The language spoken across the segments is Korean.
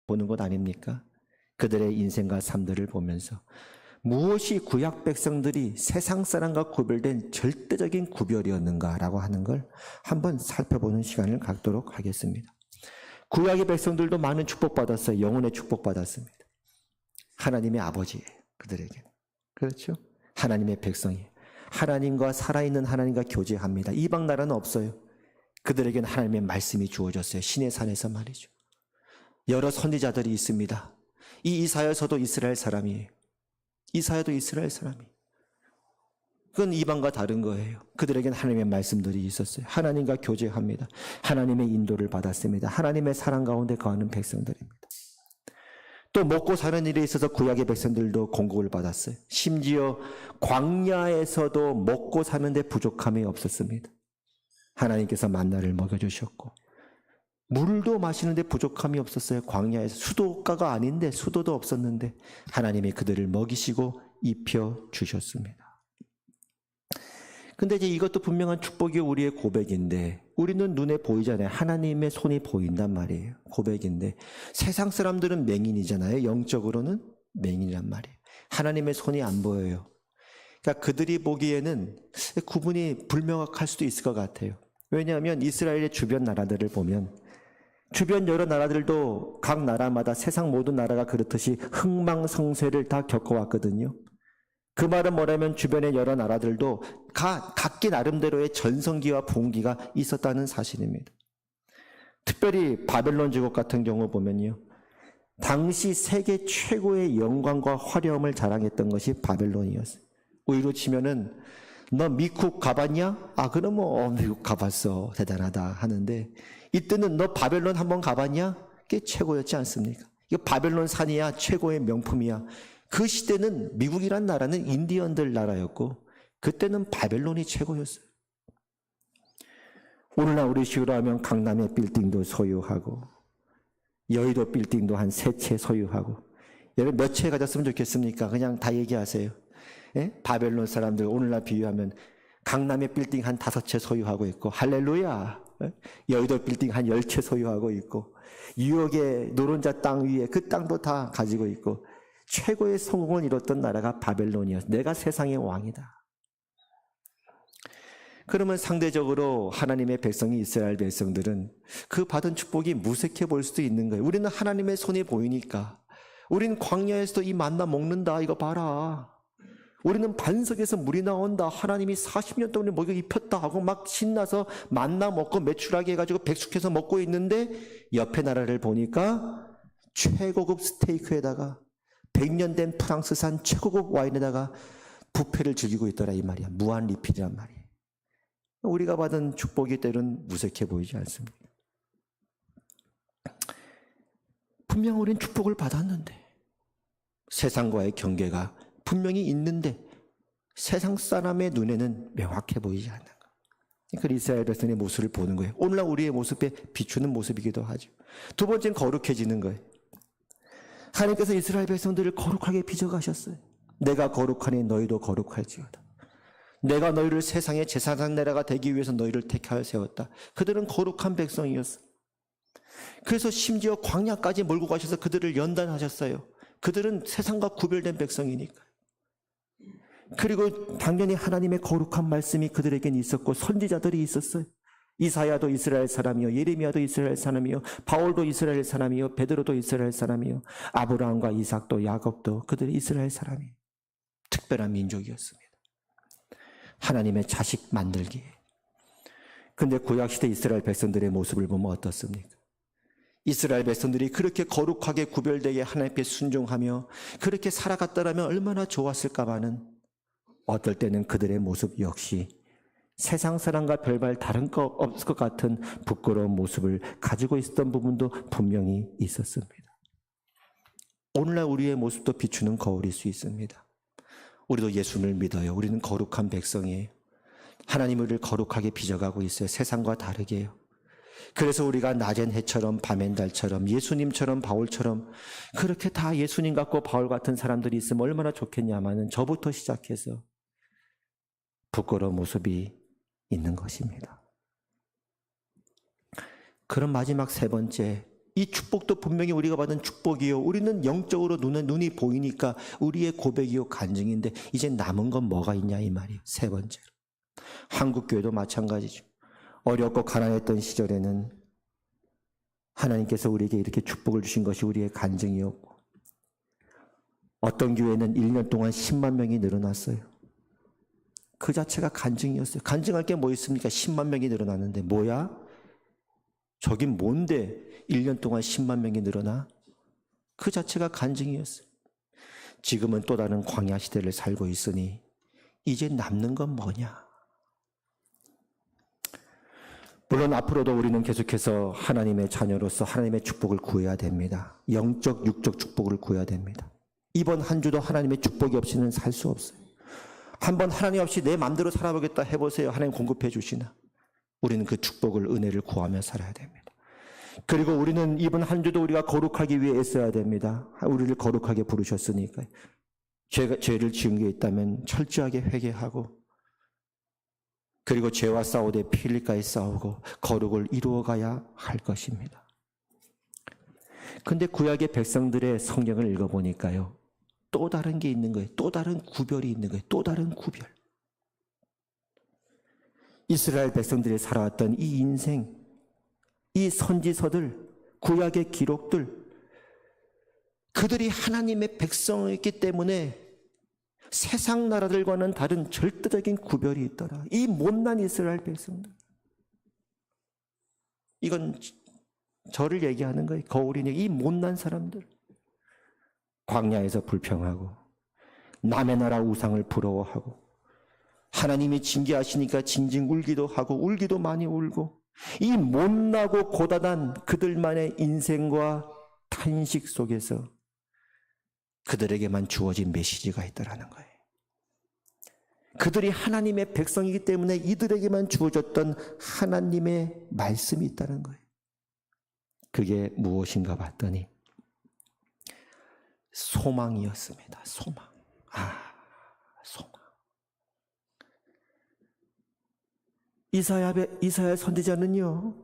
보는 것 아닙니까? 그들의 인생과 삶들을 보면서 무엇이 구약 백성들이 세상 사람과 구별된 절대적인 구별이었는가라고 하는 걸 한번 살펴보는 시간을 갖도록 하겠습니다. 구약의 백성들도 많은 축복받았어요. 영혼의 축복받았습니다. 하나님의 아버지예요. 그들에게. 그렇죠? 하나님의 백성이에요. 하나님과 살아있는 하나님과 교제합니다. 이방 나라는 없어요. 그들에게는 하나님의 말씀이 주어졌어요. 신의 산에서 말이죠. 여러 선지자들이 있습니다. 이 이사야서도 이스라엘 사람이에요. 이사야도 이스라엘 사람이에요. 그건 이방과 다른 거예요. 그들에게는 하나님의 말씀들이 있었어요. 하나님과 교제합니다. 하나님의 인도를 받았습니다. 하나님의 사랑 가운데 거하는 백성들입니다. 또 먹고 사는 일에 있어서 구약의 백성들도 공급을 받았어요. 심지어 광야에서도 먹고 사는데 부족함이 없었습니다. 하나님께서 만나를 먹여주셨고 물도 마시는데 부족함이 없었어요. 광야에서 수도가가 아닌데 수도도 없었는데 하나님이 그들을 먹이시고 입혀주셨습니다. 근데 이제 이것도 분명한 축복이 우리의 고백인데 우리는 눈에 보이잖아요. 하나님의 손이 보인단 말이에요. 고백인데 세상 사람들은 맹인이잖아요. 영적으로는 맹인이란 말이에요. 하나님의 손이 안 보여요. 그러니까 그들이 보기에는 구분이 불명확할 수도 있을 것 같아요. 왜냐하면 이스라엘의 주변 나라들을 보면 주변 여러 나라들도 각 나라마다 세상 모든 나라가 그렇듯이 흥망성쇠를 다 겪어왔거든요. 그 말은 뭐냐면 주변의 여러 나라들도 각기 나름대로의 전성기와 봉기가 있었다는 사실입니다. 특별히 바벨론 제국 같은 경우 보면요. 당시 세계 최고의 영광과 화려함을 자랑했던 것이 바벨론이었어요. 우리로 치면은 너 미국 가봤냐? 아, 그럼 미국 가봤어. 대단하다 하는데 이때는 너 바벨론 한번 가봤냐? 그게 최고였지 않습니까? 이거 바벨론 산이야. 최고의 명품이야. 그 시대는 미국이란 나라는 인디언들 나라였고 그때는 바벨론이 최고였어요. 오늘날 우리 식으로 하면 강남의 빌딩도 소유하고 여의도 빌딩도 한 3채 소유하고 여러분 몇 채 가졌으면 좋겠습니까? 그냥 다 얘기하세요. 예? 바벨론 사람들 오늘날 비유하면 강남의 빌딩 한 5채 소유하고 있고 할렐루야. 예? 여의도 빌딩 한 10채 소유하고 있고 뉴욕의 노른자 땅 위에 그 땅도 다 가지고 있고 최고의 성공을 이뤘던 나라가 바벨론이었어. 내가 세상의 왕이다. 그러면 상대적으로 하나님의 백성이 이스라엘 백성들은 그 받은 축복이 무색해 보일 수도 있는 거예요. 우리는 하나님의 손이 보이니까. 우린 광야에서도 이 만나 먹는다. 이거 봐라. 우리는 반석에서 물이 나온다. 하나님이 40년 동안에 먹여 입혔다 하고 막 신나서 만나 먹고 매출하게 해가지고 백숙해서 먹고 있는데 옆에 나라를 보니까 최고급 스테이크에다가 100년 된 프랑스산 최고급 와인에다가 뷔페를 즐기고 있더라 이 말이야. 무한 리필이란 말이에요. 우리가 받은 축복이 때로는 무색해 보이지 않습니다. 분명 우리는 축복을 받았는데 세상과의 경계가 분명히 있는데 세상 사람의 눈에는 명확해 보이지 않는 거예요. 그 이스라엘 백성의 모습을 보는 거예요. 오늘날 우리의 모습에 비추는 모습이기도 하죠. 두 번째는 거룩해지는 거예요. 하나님께서 이스라엘 백성들을 거룩하게 빚어가셨어요. 내가 거룩하니 너희도 거룩할지어다. 내가 너희를 세상의 제사장 나라가 되기 위해서 너희를 택하여 세웠다. 그들은 거룩한 백성이었어. 그래서 심지어 광야까지 몰고 가셔서 그들을 연단하셨어요. 그들은 세상과 구별된 백성이니까. 그리고 당연히 하나님의 거룩한 말씀이 그들에겐 있었고 선지자들이 있었어요. 이사야도 이스라엘 사람이요, 예레미야도 이스라엘 사람이요, 바울도 이스라엘 사람이요, 베드로도 이스라엘 사람이요, 아브라함과 이삭도 야곱도 그들이 이스라엘 사람이에요. 특별한 민족이었습니다. 하나님의 자식 만들기. 근데 구약시대 이스라엘 백성들의 모습을 보면 어떻습니까? 이스라엘 백성들이 그렇게 거룩하게 구별되게 하나님께 순종하며 그렇게 살아갔더라면 얼마나 좋았을까마는 어떨 때는 그들의 모습 역시 세상 사람과 별반 다른 거 없을 것 같은 부끄러운 모습을 가지고 있었던 부분도 분명히 있었습니다. 오늘날 우리의 모습도 비추는 거울일 수 있습니다. 우리도 예수를 믿어요. 우리는 거룩한 백성이에요. 하나님 우리를 거룩하게 빚어가고 있어요. 세상과 다르게요. 그래서 우리가 낮엔 해처럼 밤엔 달처럼 예수님처럼 바울처럼 그렇게 다 예수님 같고 바울 같은 사람들이 있으면 얼마나 좋겠냐마는 저부터 시작해서 부끄러운 모습이 있는 것입니다. 그럼 마지막 세 번째, 이 축복도 분명히 우리가 받은 축복이요. 우리는 영적으로 눈이 보이니까 우리의 고백이요 간증인데 이제 남은 건 뭐가 있냐 이 말이에요. 세 번째로. 한국교회도 마찬가지죠. 어렵고 가난했던 시절에는 하나님께서 우리에게 이렇게 축복을 주신 것이 우리의 간증이었고 어떤 교회는 1년 동안 10만 명이 늘어났어요. 그 자체가 간증이었어요. 간증할 게 뭐 있습니까? 10만 명이 늘어났는데 뭐야? 저긴 뭔데 1년 동안 10만 명이 늘어나? 그 자체가 간증이었어요. 지금은 또 다른 광야 시대를 살고 있으니 이제 남는 건 뭐냐? 물론 앞으로도 우리는 계속해서 하나님의 자녀로서 하나님의 축복을 구해야 됩니다. 영적, 육적 축복을 구해야 됩니다. 이번 한 주도 하나님의 축복이 없이는 살 수 없어요. 한번 하나님 없이 내 마음대로 살아보겠다 해보세요. 하나님 공급해 주시나? 우리는 그 축복을, 은혜를 구하며 살아야 됩니다. 그리고 우리는 이번 한 주도 우리가 거룩하기 위해 애써야 됩니다. 우리를 거룩하게 부르셨으니까. 죄를 지은 게 있다면 철저하게 회개하고 그리고 죄와 싸우되 피 흘릴까지 싸우고 거룩을 이루어가야 할 것입니다. 그런데 구약의 백성들의 성경을 읽어보니까요. 또 다른 게 있는 거예요. 또 다른 구별이 있는 거예요. 또 다른 구별. 이스라엘 백성들이 살아왔던 이 인생, 이 선지서들, 구약의 기록들, 그들이 하나님의 백성이기 때문에 세상 나라들과는 다른 절대적인 구별이 있더라. 이 못난 이스라엘 백성들. 이건 저를 얘기하는 거예요. 거울이니 이 못난 사람들. 광야에서 불평하고 남의 나라 우상을 부러워하고 하나님이 징계하시니까 징징 울기도 하고 울기도 많이 울고 이 못나고 고단한 그들만의 인생과 탄식 속에서 그들에게만 주어진 메시지가 있더라는 거예요. 그들이 하나님의 백성이기 때문에 이들에게만 주어졌던 하나님의 말씀이 있다는 거예요. 그게 무엇인가 봤더니 소망이었습니다. 소망. 소망. 이사야 선지자는요,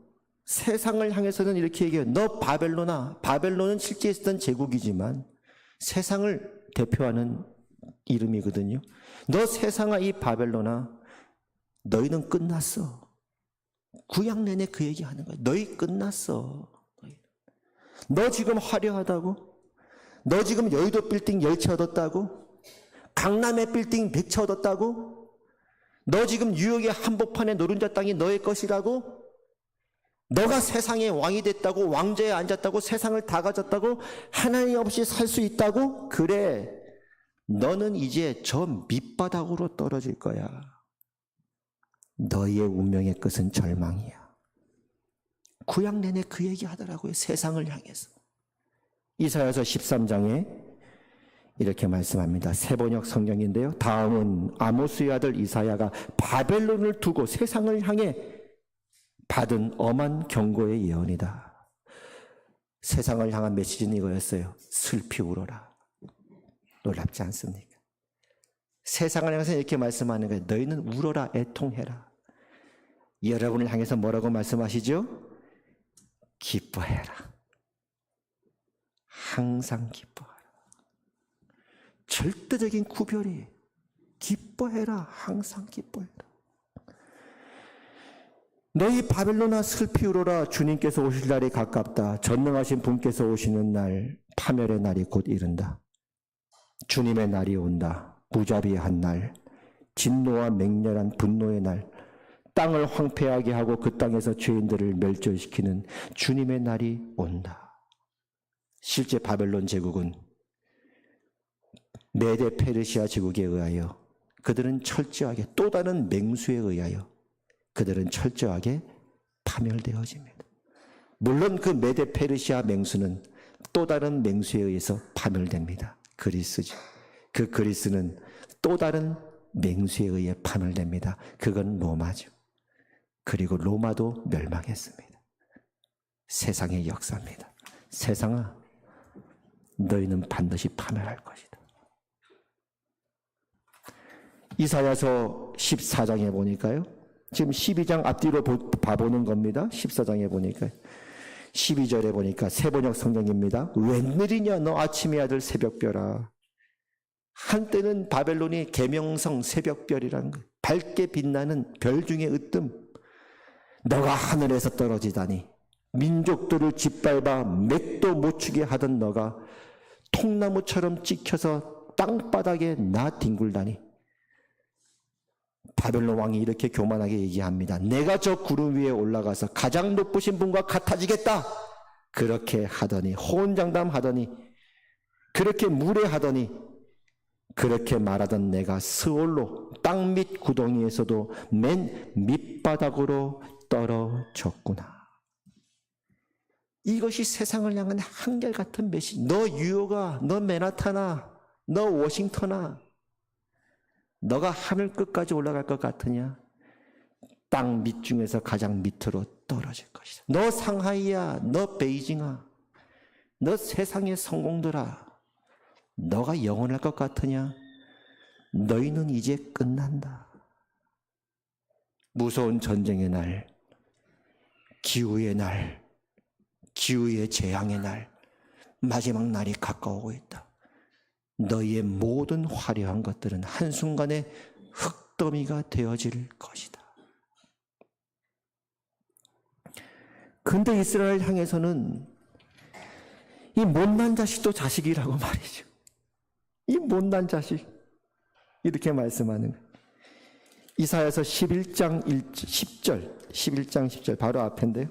세상을 향해서는 이렇게 얘기해요. 너 바벨론아. 바벨론은 실제 있었던 제국이지만 세상을 대표하는 이름이거든요. 너 세상아, 이 바벨론아, 너희는 끝났어. 구약 내내 그 얘기하는 거야. 너희 끝났어. 너 지금 화려하다고? 너 지금 여의도 빌딩 10채 얻었다고? 강남의 빌딩 100채 얻었다고? 너 지금 뉴욕의 한복판의 노른자 땅이 너의 것이라고? 너가 세상의 왕이 됐다고? 왕좌에 앉았다고? 세상을 다 가졌다고? 하나님 없이 살 수 있다고? 그래, 너는 이제 저 밑바닥으로 떨어질 거야. 너희의 운명의 끝은 절망이야. 구약 내내 그 얘기 하더라고요. 세상을 향해서. 이사야서 13장에 이렇게 말씀합니다. 세번역 성경인데요. 다음은 아모스의 아들 이사야가 바벨론을 두고 세상을 향해 받은 엄한 경고의 예언이다. 세상을 향한 메시지는 이거였어요. 슬피 울어라. 놀랍지 않습니까? 세상을 향해서 이렇게 말씀하는 거예요. 너희는 울어라, 애통해라. 여러분을 향해서 뭐라고 말씀하시죠? 기뻐해라. 항상 기뻐하라. 절대적인 구별이 기뻐해라. 항상 기뻐해라. 너희 바벨론아 슬피 울어라. 주님께서 오실 날이 가깝다. 전능하신 분께서 오시는 날, 파멸의 날이 곧 이른다. 주님의 날이 온다. 무자비한 날, 진노와 맹렬한 분노의 날, 땅을 황폐하게 하고 그 땅에서 죄인들을 멸절시키는 주님의 날이 온다. 실제 바벨론 제국은 메데 페르시아 제국에 의하여 그들은 철저하게, 또 다른 맹수에 의하여 그들은 철저하게 파멸되어집니다. 물론 그 메데 페르시아 맹수는 또 다른 맹수에 의해서 파멸됩니다. 그리스죠. 그 그리스는 또 다른 맹수에 의해 파멸됩니다. 그건 로마죠. 그리고 로마도 멸망했습니다. 세상의 역사입니다. 세상아, 너희는 반드시 파멸할 것이다. 이사야서 14장에 보니까요. 지금 12장 앞뒤로 봐보는 겁니다. 14장에 보니까 12절에 보니까 새번역 성경입니다. 웬일이냐 너 아침의 아들 새벽별아. 한때는 바벨론이 계명성 새벽별이라는 거예요. 밝게 빛나는 별 중에 으뜸. 너가 하늘에서 떨어지다니. 민족들을 짓밟아 맥도 못 추게 하던 너가 통나무처럼 찍혀서 땅바닥에 나뒹굴다니. 바벨론 왕이 이렇게 교만하게 얘기합니다. 내가 저 구름 위에 올라가서 가장 높으신 분과 같아지겠다. 그렇게 하더니, 호언장담하더니, 그렇게 무례하더니, 그렇게 말하던 내가 스올로 땅 밑 구덩이에서도 맨 밑바닥으로 떨어졌구나. 이것이 세상을 향한 한결같은 메시지. 너 뉴욕아, 너 맨하탄아, 너 워싱턴아, 너가 하늘 끝까지 올라갈 것 같으냐? 땅 밑 중에서 가장 밑으로 떨어질 것이다. 너 상하이야, 너 베이징아, 너 세상의 성공들아, 너가 영원할 것 같으냐? 너희는 이제 끝난다. 무서운 전쟁의 날, 기후의 날, 기후의 재앙의 날, 마지막 날이 가까우고 있다. 너희의 모든 화려한 것들은 한순간에 흙더미가 되어질 것이다. 근데 이스라엘 향해서는 이 못난 자식도 자식이라고 말이죠. 이 못난 자식, 이렇게 말씀하는 거예요. 이사야서 11장 10절 바로 앞인데요.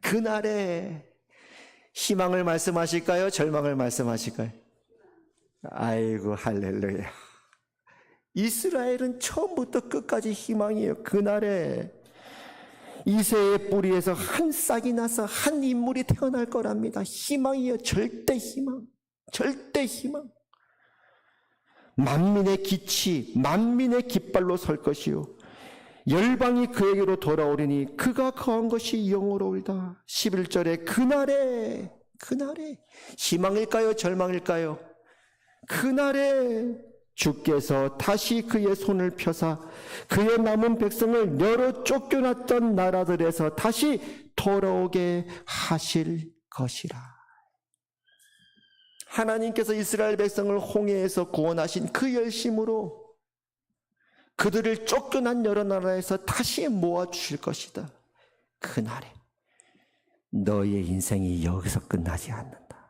그날에 희망을 말씀하실까요? 절망을 말씀하실까요? 아이고 할렐루야. 이스라엘은 처음부터 끝까지 희망이에요. 그날에 이새의 뿌리에서 한 싹이 나서 한 인물이 태어날 거랍니다. 희망이에요. 절대 희망. 절대 희망. 만민의 기치, 만민의 깃발로 설 것이요. 열방이 그에게로 돌아오리니 그가 거한 것이 영원하리다. 11절에 그날에 희망일까요? 절망일까요? 그날에 주께서 다시 그의 손을 펴사 그의 남은 백성을 여러 쫓겨났던 나라들에서 다시 돌아오게 하실 것이라. 하나님께서 이스라엘 백성을 홍해에서 구원하신 그 열심으로 그들을 쫓겨난 여러 나라에서 다시 모아주실 것이다. 그날에 너의 인생이 여기서 끝나지 않는다.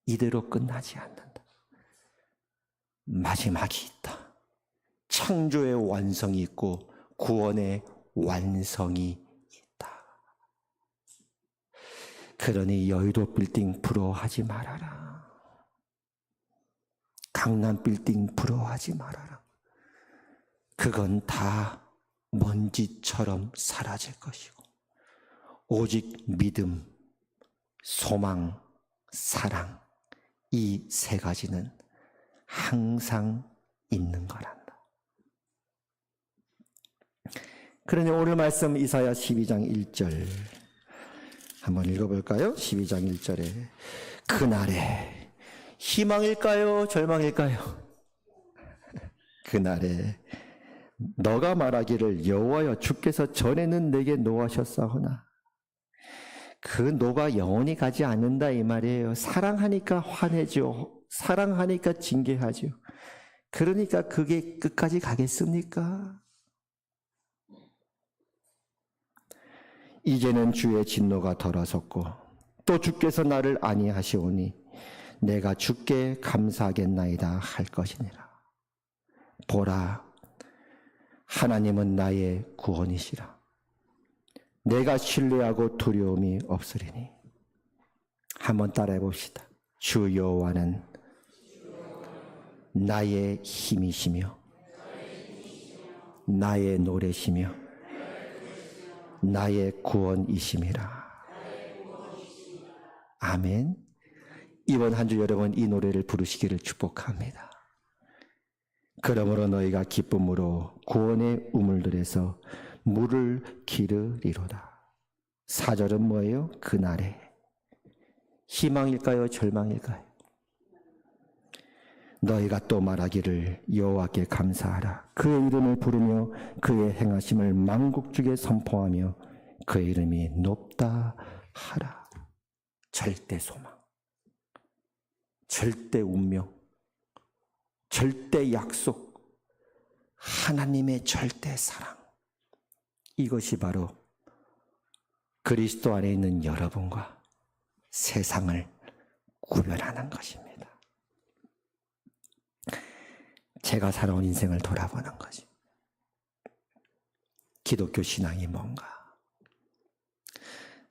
이대로 끝나지 않는다. 마지막이 있다. 창조의 완성이 있고 구원의 완성이 있다. 그러니 여의도 빌딩 부러워하지 말아라. 강남 빌딩 부러워하지 말아라. 그건 다 먼지처럼 사라질 것이고 오직 믿음, 소망, 사랑, 이 세 가지는 항상 있는 거란다. 그러니 오늘 말씀 이사야 12장 1절 한번 읽어볼까요? 12장 1절에 그날에 희망일까요? 절망일까요? 그날에 너가 말하기를 여호와여 주께서 전에는 내게 노하셨사오나 그 노가 영원히 가지 않는다 이 말이에요. 사랑하니까 화내죠. 사랑하니까 징계하죠. 그러니까 그게 끝까지 가겠습니까? 이제는 주의 진노가 덜어섰고 또 주께서 나를 아니하시오니 내가 주께 감사하겠나이다 할 것이니라. 보라, 하나님은 나의 구원이시라. 내가 신뢰하고 두려움이 없으리니. 한번 따라해 봅시다. 주 여호와는 나의 힘이시며 나의 노래시며 나의 구원이심이라. 아멘. 이번 한 주 여러분 이 노래를 부르시기를 축복합니다. 그러므로 너희가 기쁨으로 구원의 우물들에서 물을 기르리로다. 4절은 뭐예요? 그날에. 희망일까요? 절망일까요? 너희가 또 말하기를 여호와께 감사하라. 그의 이름을 부르며 그의 행하심을 만국중에 선포하며 그의 이름이 높다 하라. 절대 소망, 절대 운명, 절대 약속, 하나님의 절대 사랑. 이것이 바로 그리스도 안에 있는 여러분과 세상을 구별하는 것입니다. 제가 살아온 인생을 돌아보는 거지. 기독교 신앙이 뭔가?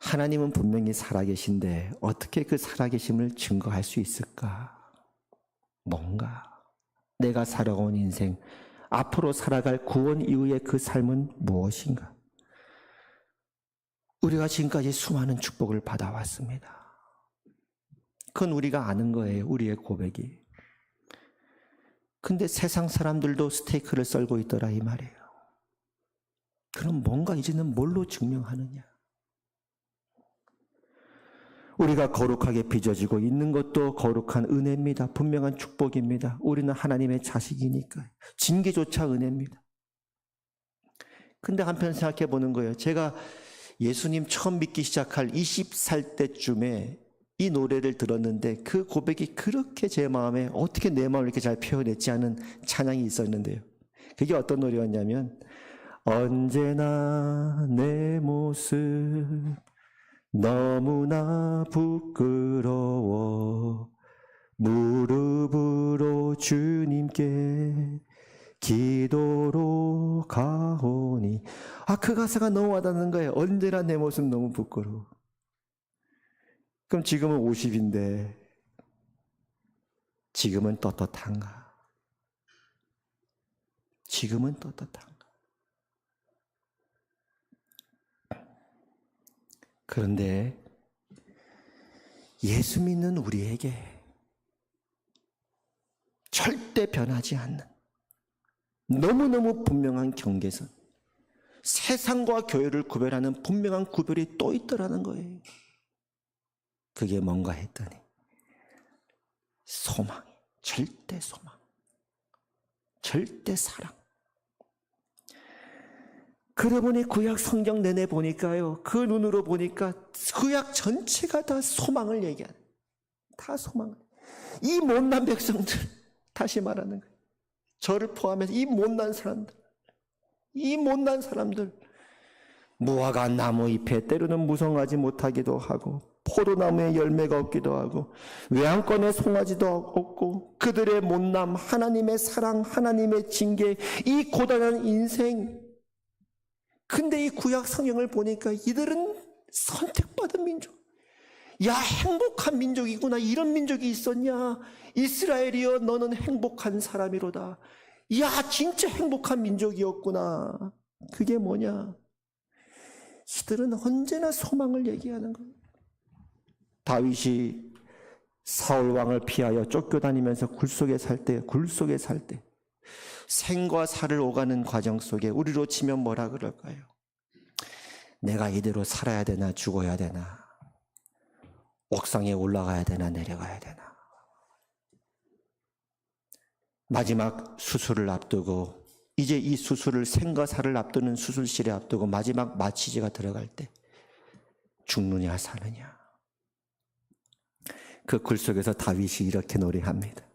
하나님은 분명히 살아계신데 어떻게 그 살아계심을 증거할 수 있을까? 뭔가? 내가 살아온 인생, 앞으로 살아갈 구원 이후의 그 삶은 무엇인가? 우리가 지금까지 수많은 축복을 받아왔습니다. 그건 우리가 아는 거예요. 우리의 고백이. 근데 세상 사람들도 스테이크를 썰고 있더라 이 말이에요. 그럼 뭔가 이제는 뭘로 증명하느냐? 우리가 거룩하게 빚어지고 있는 것도 거룩한 은혜입니다. 분명한 축복입니다. 우리는 하나님의 자식이니까. 징계조차 은혜입니다. 근데 한편 생각해 보는 거예요. 제가 예수님 처음 믿기 시작할 20살 때쯤에 이 노래를 들었는데 그 고백이 그렇게 제 마음에 어떻게 내 마음을 이렇게 잘 표현했지 않은 찬양이 있었는데요. 그게 어떤 노래였냐면 언제나 내 모습 너무나 부끄러워 무릎으로 주님께 기도로 가오니. 그 가사가 너무 와닿는 거예요. 언제나 내 모습 너무 부끄러워. 그럼 지금은 50인데 지금은 떳떳한가? 지금은 떳떳한가? 그런데 예수 믿는 우리에게 절대 변하지 않는 너무너무 분명한 경계선, 세상과 교회를 구별하는 분명한 구별이 또 있더라는 거예요. 그게 뭔가 했더니 소망이, 절대 소망, 절대 사랑. 그래 보니 구약 성경 내내 보니까요, 그 눈으로 보니까 구약 전체가 다 소망을 얘기하는, 다 소망을. 이 못난 백성들, 다시 말하는 거예요. 저를 포함해서 이 못난 사람들, 무화과 나무 잎에 때로는 무성하지 못하기도 하고 포도나무에 열매가 없기도 하고 외양간에 송아지도 없고 그들의 못남, 하나님의 사랑, 하나님의 징계, 이 고단한 인생. 근데 이 구약 성경을 보니까 이들은 선택받은 민족. 야, 행복한 민족이구나. 이런 민족이 있었냐? 이스라엘이여, 너는 행복한 사람이로다. 야, 진짜 행복한 민족이었구나. 그게 뭐냐? 이들은 언제나 소망을 얘기하는 거예요. 다윗이 사울 왕을 피하여 쫓겨다니면서 굴 속에 살 때 생과 사를 오가는 과정 속에 우리로 치면 뭐라 그럴까요? 내가 이대로 살아야 되나 죽어야 되나, 옥상에 올라가야 되나 내려가야 되나. 마지막 수술을 앞두고, 이제 이 수술을, 생과 사를 앞두는 수술실에 앞두고 마지막 마취제가 들어갈 때 죽느냐 사느냐. 그 굴 속에서 다윗이 이렇게 노래합니다.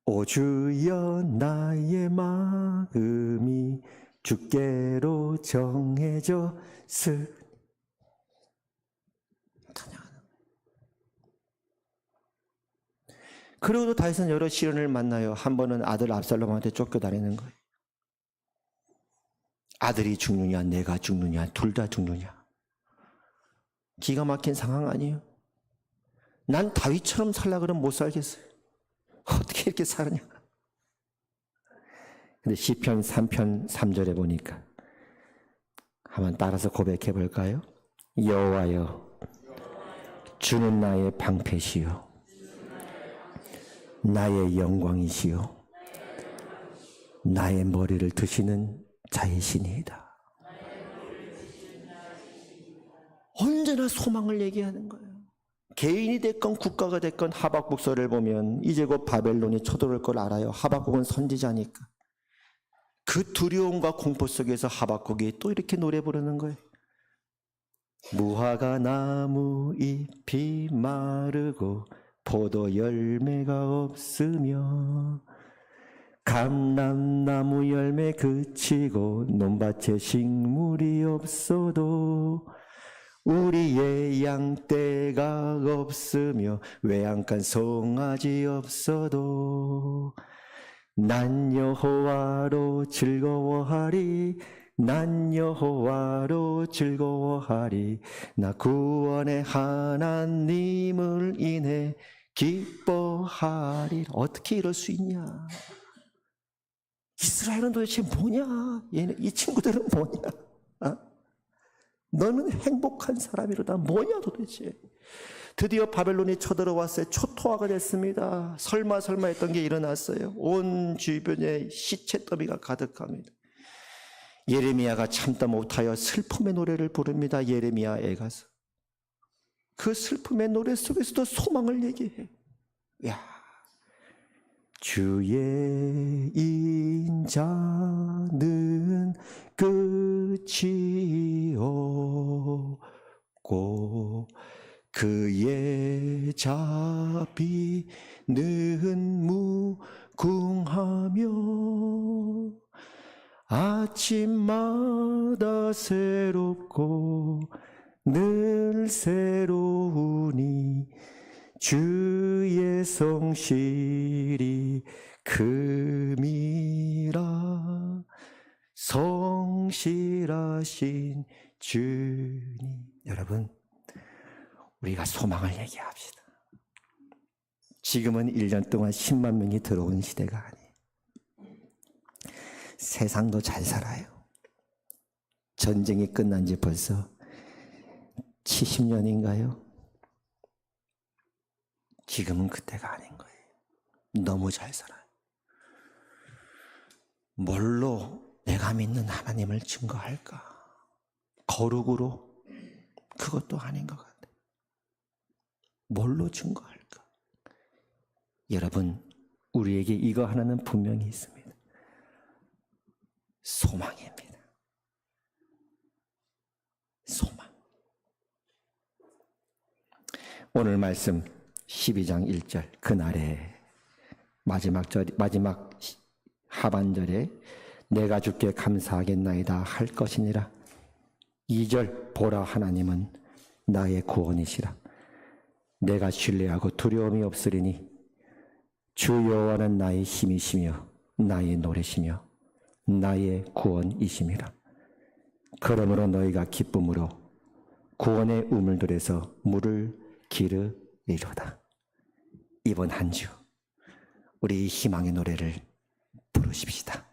오 주여, 나의 마음이 주께로 정해졌으니. 그리고도 다윗은 여러 시련을 만나요. 한 번은 아들 압살롬한테 쫓겨다니는 거예요. 아들이 죽느냐 내가 죽느냐, 둘 다 죽느냐. 기가 막힌 상황 아니에요? 난 다윗처럼 살라 그러면 못 살겠어요. 어떻게 이렇게 살았냐. 근데 시편 3편 3절에 보니까 한번 따라서 고백해 볼까요? 여호와여, 주는 나의 방패시요 나의 영광이시요 나의 머리를 드시는 자이시니이다. 언제나 소망을 얘기하는 거예요. 개인이 됐건 국가가 됐건 하박국서를 보면 이제 곧 바벨론이 쳐들어올 걸 알아요. 하박국은 선지자니까. 그 두려움과 공포 속에서 하박국이 또 이렇게 노래 부르는 거예요. 무화과 나무 잎이 마르고 포도 열매가 없으며 감람나무 열매 그치고 논밭에 식물이 없어도 우리의 양떼가 없으며 외양간 송아지 없어도 난 여호와로 즐거워하리 난 여호와로 즐거워하리 나 구원의 하나님을 인해 기뻐하리. 어떻게 이럴 수 있냐? 이스라엘은 도대체 뭐냐? 얘네, 이 친구들은 뭐냐? 어? 너는 행복한 사람이로다. 뭐냐 도대체? 드디어 바벨론이 쳐들어왔어요. 초토화가 됐습니다. 설마 했던 게 일어났어요. 온 주변에 시체 더미가 가득합니다. 예레미야가 참다 못하여 슬픔의 노래를 부릅니다. 예레미야에 가서 그 슬픔의 노래 속에서도 소망을 얘기해. 야, 주의 인자는 끝이 없고 그의 자비는 무궁하며 아침마다 새롭고 늘 새로우니 주의 성실이 금이라 성실하신 주님. 여러분, 우리가 소망을 얘기합시다. 지금은 1년 동안 10만 명이 들어온 시대가 아니에요. 세상도 잘 살아요. 전쟁이 끝난 지 벌써 70년인가요? 지금은 그때가 아닌 거예요. 너무 잘 살아요. 뭘로 내가 믿는 하나님을 증거할까? 거룩으로? 그것도 아닌 것 같아요. 뭘로 증거할까? 여러분, 우리에게 이거 하나는 분명히 있습니다. 소망입니다. 소망. 오늘 말씀 12장 1절 그날에 마지막 하반절에 내가 주께 감사하겠나이다 할 것이니라. 2절 보라 하나님은 나의 구원이시라. 내가 신뢰하고 두려움이 없으리니 주 여호와는 나의 힘이시며 나의 노래시며 나의 구원이심이라. 그러므로 너희가 기쁨으로 구원의 우물들에서 물을 기르리로다. 이번 한 주 우리 희망의 노래를 부르십시다.